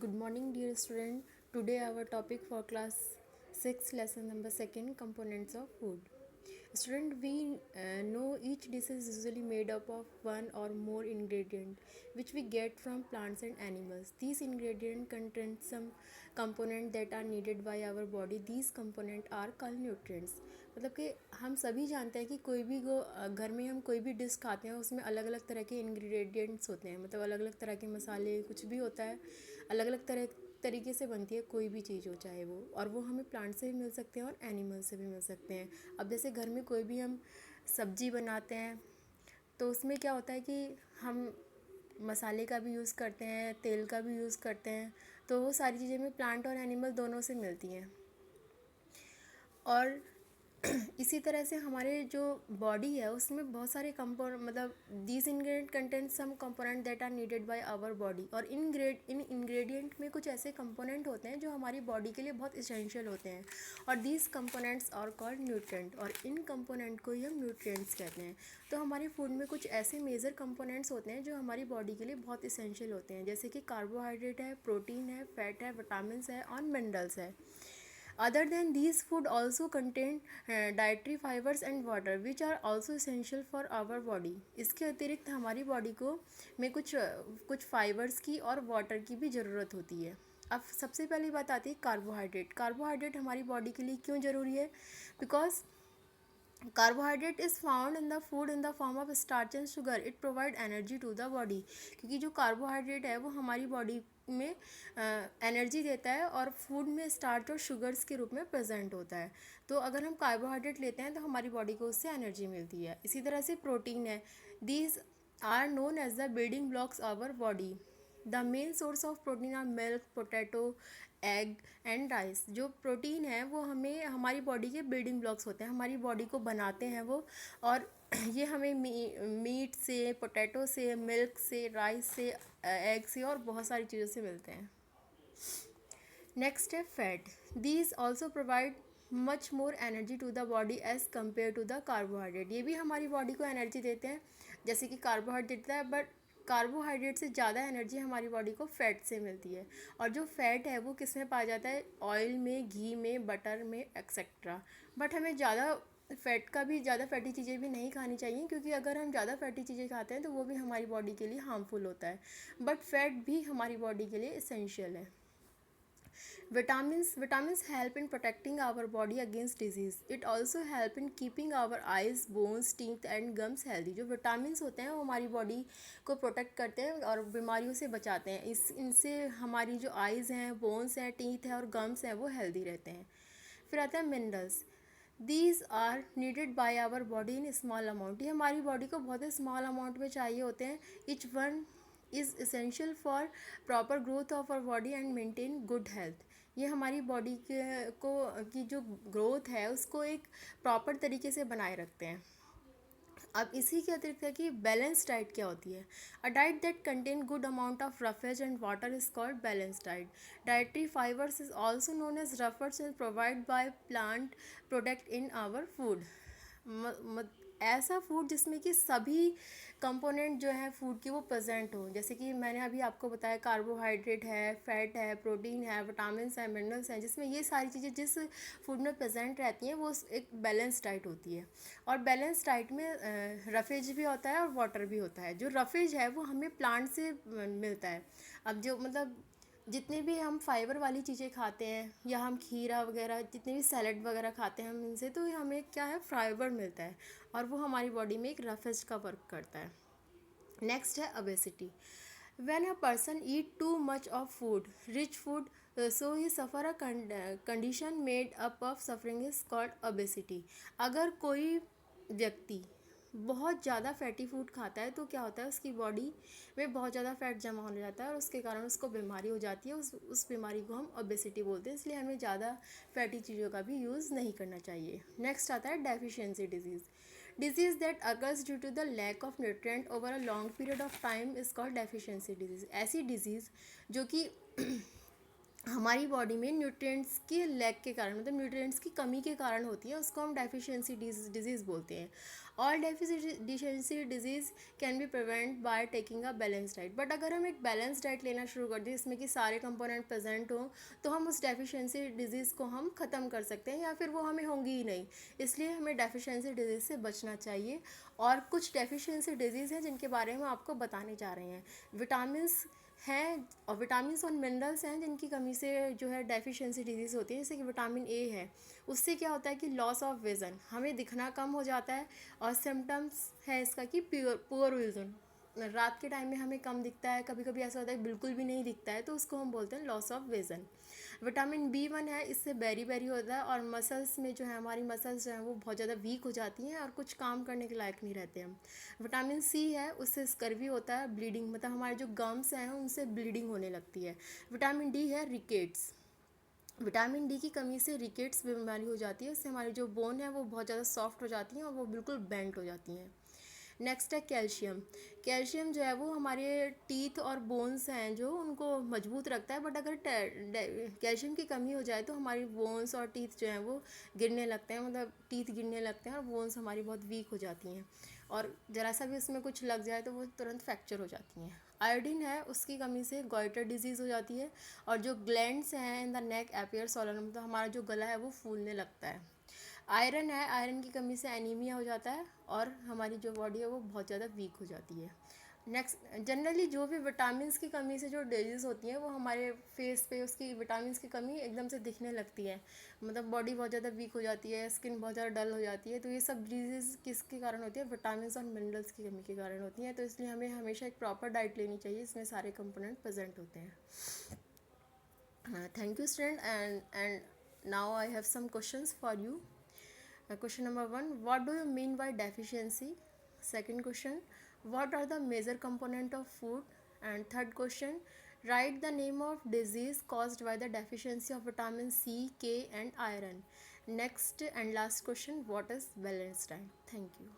Good morning, dear student. Today our topic for class 6 lesson number 2 components of food. Student, we know each dish is usually made up of one or more ingredient which we get from plants and animals. These ingredients contain some component that are needed by our body. These component are called nutrients. मतलब कि हम सभी जानते हैं कि कोई भी घर में हम कोई भी डिश खाते हैं उसमें अलग अलग तरह के इंग्रेडिएंट्स होते हैं, मतलब अलग अलग तरह के मसाले कुछ भी होता है, अलग अलग तरीके से बनती है कोई भी चीज़ हो चाहे वो, और वो हमें प्लांट से भी मिल सकते हैं और एनिमल से भी मिल सकते हैं। अब जैसे घर में कोई भी हम सब्जी बनाते हैं तो उसमें क्या होता है कि हम मसाले का भी यूज़ करते हैं, तेल का भी यूज़ करते हैं, तो वो सारी चीज़ें में प्लांट और एनिमल दोनों से मिलती हैं। और इसी तरह से हमारे जो बॉडी है उसमें बहुत सारे कंपोनेंट, मतलब these ingredient content some component that are needed by our body. और इन इंग्रेडिएंट में कुछ ऐसे कंपोनेंट होते हैं जो हमारी बॉडी के लिए बहुत इसेंशियल होते हैं, और these components are called nutrient, और इन कंपोनेंट को ही हम न्यूट्रिएंट्स कहते हैं। तो हमारे फूड में कुछ ऐसे मेजर कंपोनेंट्स होते हैं जो हमारी बॉडी के लिए बहुत इसेंशियल होते हैं, जैसे कि कार्बोहाइड्रेट है, प्रोटीन है, फैट है, विटामिन है और मिनरल्स है। Other than these, food also contain dietary fibers and water, which are also essential for our body. इसके अतिरिक्त हमारी बॉडी को में कुछ फाइबर्स की और वाटर की भी ज़रूरत होती है। अब सबसे पहली बात आती है कार्बोहाइड्रेट। कार्बोहाइड्रेट हमारी बॉडी के लिए क्यों ज़रूरी है? Because carbohydrate is found in the food in the form of starch and sugar. It provide energy to the body, क्योंकि जो कार्बोहाइड्रेट है वो हमारी बॉडी में एनर्जी देता है और फूड में स्टार्च और शुगर्स के रूप में प्रेजेंट होता है। तो अगर हम कार्बोहाइड्रेट लेते हैं तो हमारी बॉडी को उससे एनर्जी मिलती है। इसी तरह से प्रोटीन है। These are known as the building blocks our body. The main source of protein are milk, potato, egg and rice. जो प्रोटीन है वो हमें हमारी बॉडी के बिल्डिंग ब्लॉक्स होते हैं, हमारी बॉडी को बनाते हैं वो। और ये हमें मीट से, पोटैटो से, मिल्क से, राइस से, एग से और बहुत सारी चीज़ों से मिलते हैं। नेक्स्ट है fat. These also provide much more energy to the body as compare to the carbohydrate. ये भी हमारी बॉडी को एनर्जी देते हैं जैसे कि कार्बोहाइड्रेट देता है, बट कार्बोहाइड्रेट से ज़्यादा एनर्जी हमारी बॉडी को फ़ैट से मिलती है। और जो फ़ैट है वो किस में पाया जाता है? ऑयल में, घी में, बटर में, एक्सेट्रा। बट हमें ज़्यादा फैटी चीज़ें भी नहीं खानी चाहिए, क्योंकि अगर हम ज़्यादा फैटी चीज़ें खाते हैं तो वो भी हमारी बॉडी के लिए हार्मफुल होता है। बट फैट भी हमारी बॉडी के लिए इसेंशियल है। Vitamins help in protecting our body against disease. It also help in keeping our eyes, bones, teeth and gums healthy. जो विटामिन्स होते हैं वो हमारी बॉडी को प्रोटेक्ट करते हैं और बीमारियों से बचाते हैं। इनसे हमारी जो आइज़ हैं, बोन्स हैं, टीथ हैं और गम्स हैं वो हेल्दी रहते हैं। फिर आता है minerals. These are needed by our body in small amount. ये हमारी बॉडी को बहुत ही स्मॉल अमाउंट में चाहिए होते हैं। Each one is essential for proper growth of our body and maintain good health. ये हमारी बॉडी की जो ग्रोथ है उसको एक प्रॉपर तरीके से बनाए रखते हैं। अब इसी के अतिरिक्त है कि बैलेंस डाइट क्या होती है? A diet that contain good amount of roughage and water is called balance diet. Dietary fibres is also known as roughers and provide by plant product in our food. ऐसा food जिसमें कि सभी component जो है food की वो present हो, जैसे कि मैंने अभी आपको बताया कार्बोहाइड्रेट है, फैट है, प्रोटीन है, विटामिन है, मिनरल्स हैं, जिसमें ये सारी चीज़ें जिस फूड में प्रेजेंट रहती हैं वो एक बैलेंस डाइट होती है। और बैलेंस डाइट में रफेज भी होता है और वाटर भी होता है। जो रफेज है वो हमें प्लांट से मिलता है। अब जो मतलब जितने भी हम फाइबर वाली चीज़ें खाते हैं या हम खीरा वगैरह जितने भी सैलड वगैरह खाते हैं हम इनसे, तो हमें क्या है, फाइबर मिलता है और वो हमारी बॉडी में एक रफेज का वर्क करता है। नेक्स्ट है obesity. When a person eat too much of food, rich food, so he suffer a condition made up of suffering is called obesity. अगर कोई व्यक्ति बहुत ज़्यादा फैटी फूड खाता है तो क्या होता है, उसकी बॉडी में बहुत ज़्यादा फैट जमा होने जाता है और उसके कारण उसको बीमारी हो जाती है। उस बीमारी को हम ओबेसिटी बोलते हैं। इसलिए हमें ज़्यादा फैटी चीज़ों का भी यूज़ नहीं करना चाहिए। नेक्स्ट आता है deficiency disease. Disease that occurs due to the lack of nutrient over a long period of time is called deficiency disease। ऐसी डिजीज़ जो कि हमारी बॉडी में न्यूट्रिएंट्स के लैक के कारण, मतलब न्यूट्रिएंट्स की कमी के कारण होती है, उसको हम डेफिशिएंसी डिजीज़ बोलते हैं। All deficiency disease can be prevent by taking a balance diet. But अगर हम एक बैलेंस डाइट लेना शुरू कर दें जिसमें कि सारे कंपोनेंट प्रेजेंट हों, तो हम उस डेफिशिएंसी डिजीज़ को हम ख़त्म कर सकते हैं, या फिर वो हमें होंगी ही नहीं। इसलिए हमें डेफिशिएंसी डिजीज़ से बचना चाहिए। और कुछ डेफिशिएंसी डिजीज़ हैं जिनके बारे में आपको बताने जा रहे हैं। विटामिन्स हैं, और विटामिन्स और मिनरल्स हैं जिनकी कमी से जो है डेफिशिएंसी डिजीज़ होती है। जैसे कि विटामिन ए है, उससे क्या होता है कि लॉस ऑफ विज़न, हमें दिखना कम हो जाता है। और सिम्टम्स है इसका कि पुअर विज़न, रात के टाइम में हमें कम दिखता है, कभी कभी ऐसा होता है बिल्कुल भी नहीं दिखता है, तो उसको हम बोलते हैं loss of vision. Vitamin B 1 है, इससे बेरी बेरी होता है, और मसल्स में जो है हमारी मसल्स जो हैं वो बहुत ज़्यादा वीक हो जाती हैं और कुछ काम करने के लायक नहीं रहते हम। विटामिन सी है, उससे स्कर्वी होता है, ब्लीडिंग, मतलब हमारे जो गम्स हैं उनसे ब्लीडिंग होने लगती है। विटामिन डी है, रिकेट्स, विटामिन डी की कमी से रिकेट्स बीमारी हो जाती है, इससे हमारी जो बोन है वो बहुत ज़्यादा सॉफ्ट हो जाती हैं और वो बिल्कुल बेंट हो जाती हैं। नेक्स्ट है कैल्शियम। कैल्शियम जो है वो हमारे टीथ और बोन्स हैं जो उनको मजबूत रखता है। बट अगर कैल्शियम की कमी हो जाए तो हमारी बोन्स और टीथ जो हैं वो गिरने लगते हैं, मतलब टीथ गिरने लगते हैं और बोन्स हमारी बहुत वीक हो जाती हैं, और ज़रा सा भी उसमें कुछ लग जाए तो वो तुरंत फ्रैक्चर हो जाती हैं। आयोडीन है, उसकी कमी से गॉइटर डिजीज़ हो जाती है, और जो ग्लैंड्स हैं in the neck appear Solan, मतलब हमारा जो गला है वो फूलने लगता है। आयरन है, आयरन की कमी से एनीमिया हो जाता है और हमारी जो बॉडी है वो बहुत ज़्यादा वीक हो जाती है। नेक्स्ट, जनरली जो भी विटामिन्स की कमी से जो डिजीज़ होती हैं वो हमारे फेस पे उसकी विटामिन्स की कमी एकदम से दिखने लगती है, मतलब बॉडी बहुत ज़्यादा वीक हो जाती है, स्किन बहुत ज़्यादा डल हो जाती है। तो ये सब डिजीज़ किसके कारण होती है? विटामिन्स और मिनरल्स की कमी के कारण होती हैं। तो इसलिए हमें हमेशा एक प्रॉपर डाइट लेनी चाहिए, इसमें सारे कंपोनेंट प्रेजेंट होते हैं। Thank you, student, and now I have some questions for you. Question number 1: what do you mean by deficiency? Second question: what are the major component of food? And third question: write the name of disease caused by the deficiency of vitamin C, K, and iron. Next and last question: what is balanced diet? Thank you.